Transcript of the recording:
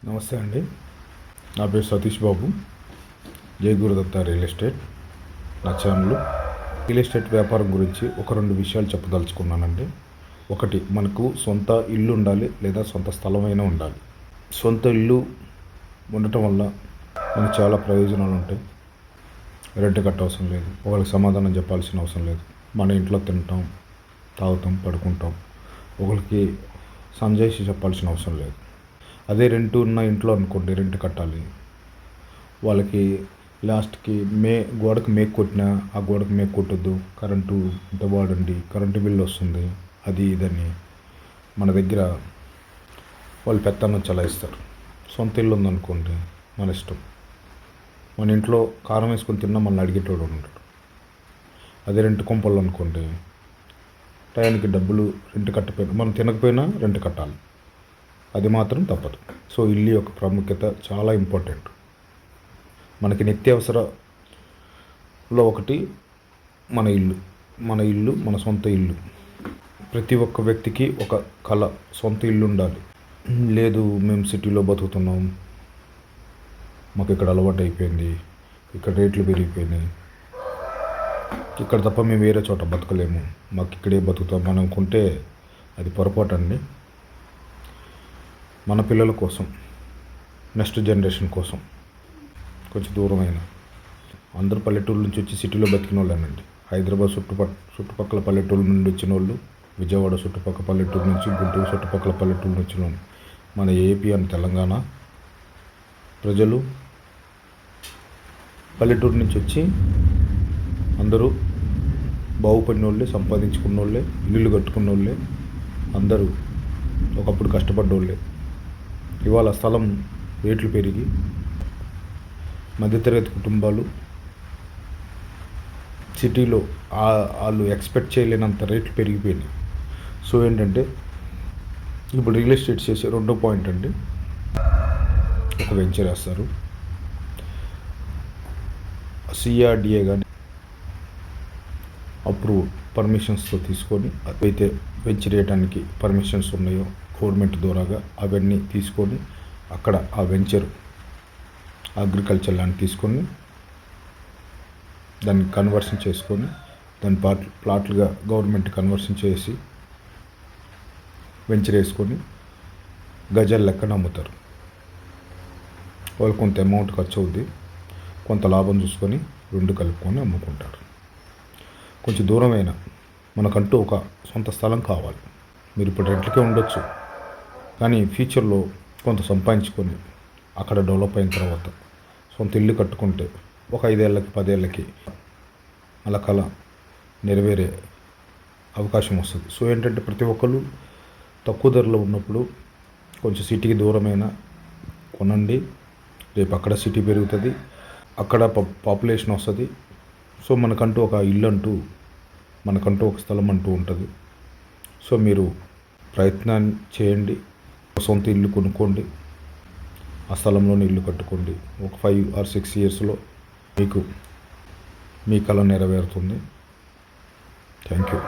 నమస్తే అండి. నా పేరు సతీష్ బాబు. జై గురుదత్త రియల్ ఎస్టేట్ నా ఛానల్. రియల్ ఎస్టేట్ వ్యాపారం గురించి ఒక రెండు విషయాలు చెప్పదలుచుకున్నానండి. ఒకటి, మనకు సొంత ఇల్లు ఉండాలి లేదా సొంత స్థలమైనా ఉండాలి. సొంత ఇల్లు ఉండటం వల్ల మనకు చాలా ప్రయోజనాలు ఉంటాయి. రెంట్ కట్టవసరం లేదు, ఒకరికి సమాధానం చెప్పాల్సిన అవసరం లేదు. మన ఇంట్లో తింటాం, తాగుతాం, పడుకుంటాం, ఒకరికి సంజాయిషి చెప్పాల్సిన అవసరం లేదు. అదే రెంట్ ఉన్న ఇంట్లో అనుకోండి, రెంట్ కట్టాలి. వాళ్ళకి లాస్ట్కి గోడకు మేకు కొట్టినా ఆ గోడకు మేకు కొట్టొద్దు, కరెంటు ఇంత వాడండి, కరెంటు బిల్లు వస్తుంది, అది ఇదని మన దగ్గర వాళ్ళు పెత్తనం చలాయిస్తారు. సొంత ఇల్లు ఉందనుకోండి, మన ఇష్టం. మన ఇంట్లో కారం వేసుకొని తిన్నా మనల్ని అడిగేటోడు ఉంటాడు. అదే రెంట్ కొంపలు అనుకోండి, టయానికి డబ్బులు రెంట్ కట్టపోయినా, మనం తినకపోయినా రెంట్ కట్టాలి. అది మాత్రం తప్పదు. సో ఇల్లు యొక్క ప్రాముఖ్యత చాలా ఇంపార్టెంట్. మనకి నిత్యావసరలో ఒకటి మన ఇల్లు, మన సొంత ఇల్లు. ప్రతి ఒక్క వ్యక్తికి ఒక కళ, సొంత ఇల్లు ఉండాలి. లేదు మేము సిటీలో బతుకుతున్నాం, మాకు ఇక్కడ అలవాటు అయిపోయింది, ఇక్కడ రేట్లు పెరిగిపోయినాయి, ఇక్కడ తప్ప మేము వేరే చోట బతకలేము, మాకు ఇక్కడే బతుకుతాం అని అనుకుంటే అది పొరపాటు అండి. మన పిల్లల కోసం, నెక్స్ట్ జనరేషన్ కోసం కొంచెం దూరమైన, అందరూ పల్లెటూరు నుంచి వచ్చి సిటీలో బతికిన వాళ్ళేనండి. హైదరాబాద్ చుట్టుపక్కల పల్లెటూరు నుండి వచ్చిన వాళ్ళు, విజయవాడ చుట్టుపక్కల పల్లెటూరు నుంచి, గుంటూరు చుట్టుపక్కల పల్లెటూరు నుంచి వాళ్ళు, మన ఏపీ అండ్ తెలంగాణ ప్రజలు పల్లెటూరు నుంచి వచ్చి అందరూ బాగుపడిన వాళ్ళే, సంపాదించుకున్న వాళ్ళే, ఇల్లు కట్టుకున్న వాళ్ళే, అందరూ ఒకప్పుడు కష్టపడ్డోళ్ళే. ఇవాళ స్థలం రేట్లు పెరిగి మధ్యతరగతి కుటుంబాలు సిటీలో వాళ్ళు ఎక్స్పెక్ట్ చేయలేనంత రేట్లు పెరిగిపోయినాయి. సో ఏంటంటే ఇప్పుడు రియల్ ఎస్టేట్ చేసే రెండో పాయింట్ అండి, ఒక వెంచర్ వేస్తారు. సిఆర్డిఏ కానీ అప్రూవ్ పర్మిషన్స్తో తీసుకొని, అయితే వెంచర్ వేయడానికి పర్మిషన్స్ ఉన్నాయో గవర్నమెంట్ ద్వారాగా అవన్నీ తీసుకొని అక్కడ ఆ వెంచర్ అగ్రికల్చర్ ల్యాండ్ తీసుకొని దాన్ని కన్వర్షన్ చేసుకొని దాని ప్లాట్లుగా గవర్నమెంట్ కన్వర్షన్ చేసి వెంచర్ వేసుకొని గజాల లెక్కన అమ్ముతారు. వాళ్ళు కొంత అమౌంట్ ఖర్చు అవుద్ది, కొంత లాభం చూసుకొని రెండు కలుపుకొని అమ్ముకుంటారు. కొంచెం దూరమైన మనకంటూ ఒక సొంత స్థలం కావాలి. మీరు ఇప్పుడు రెంట్లకే ఉండొచ్చు, కానీ ఫ్యూచర్లో కొంత సంపాదించుకొని అక్కడ డెవలప్ అయిన తర్వాత సొంత ఇల్లు కట్టుకుంటే ఒక 5 ఏళ్ళకి 10 ఏళ్ళకి అలా కళ నెరవేరే అవకాశం వస్తుంది. సో ఏంటంటే ప్రతి ఒక్కరు తక్కువ ధరలో ఉన్నప్పుడు కొంచెం సిటీకి దూరమైన కొనండి. రేపు అక్కడ సిటీ పెరుగుతుంది, అక్కడ పాపులేషన్ వస్తుంది. సో మనకంటూ ఒక ఇల్లు అంటూ, మనకంటూ ఒక స్థలం అంటూ ఉంటుంది. సో మీరు ప్రయత్నం చేయండి, సొంత ఇల్లు కొనుక్కోండి, ఆ స్థలంలోనే ఇల్లు కట్టుకోండి. ఒక 5 or 6 yearsలో మీకు మీ కళ నెరవేరుతుంది. Thank you.